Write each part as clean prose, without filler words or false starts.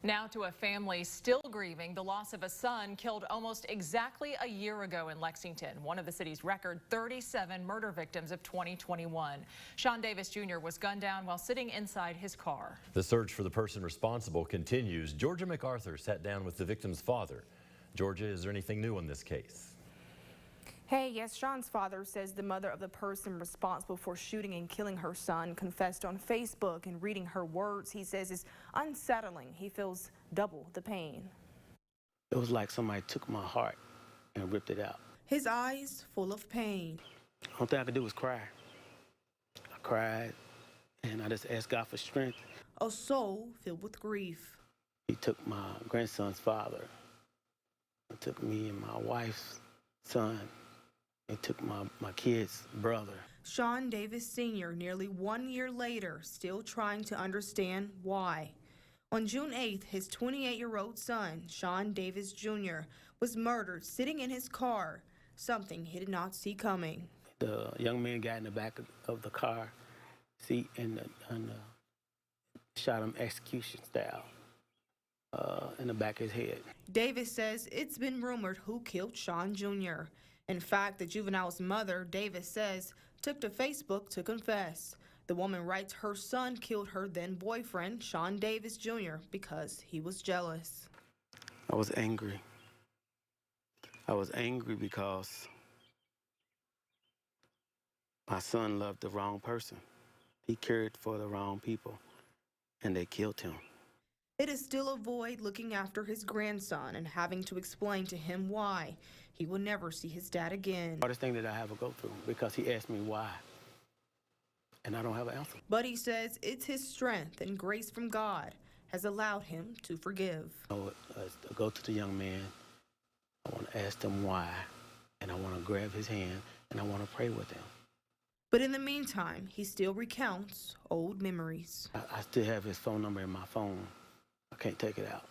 Now to a family still grieving the loss of a son killed almost exactly a year ago in Lexington, one of the city's record 37 murder victims of 2021. Sean Davis Jr. was gunned down while sitting inside his car. The search for the person responsible continues. Georgia MacArthur sat down with the victim's father. Georgia, is there anything new on this case? Hey, yes, Sean's father says the mother of the person responsible for shooting and killing her son confessed on Facebook, and reading her words, he says, is unsettling. He feels double the pain. It was like somebody took my heart and ripped it out. His eyes full of pain. The only thing I could do was cry. I cried, and I just asked God for strength. A soul filled with grief. He took my grandson's father. He took me and my wife's son. He took my kid's brother. Sean Davis Sr., nearly 1 year later, still trying to understand why. On June 8th, his 28-year-old son, Sean Davis Jr., was murdered sitting in his car, something he did not see coming. The young man got in the back of the car seat and shot him execution style in the back of his head. Davis says it's been rumored who killed Sean Jr. In fact, the juvenile's mother, Davis says, took to Facebook to confess. The woman writes her son killed her then-boyfriend, Sean Davis Jr., because he was jealous. I was angry. I was angry because my son loved the wrong person. He cared for the wrong people, and they killed him. It is still a void looking after his grandson and having to explain to him why he will never see his dad again. The hardest thing that I have to go through, because he asked me why, and I don't have an answer. But he says it's his strength and grace from God has allowed him to forgive. I go to the young man, I want to ask him why, and I want to grab his hand, and I want to pray with him. But in the meantime, he still recounts old memories. I still have his phone number in my phone. I can't take it out.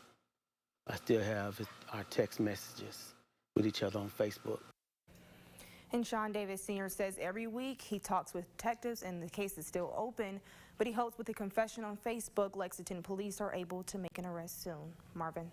I still have our text messages with each other on Facebook. And Sean Davis Sr. says every week he talks with detectives and the case is still open, but he hopes with the confession on Facebook, Lexington police are able to make an arrest soon. Marvin.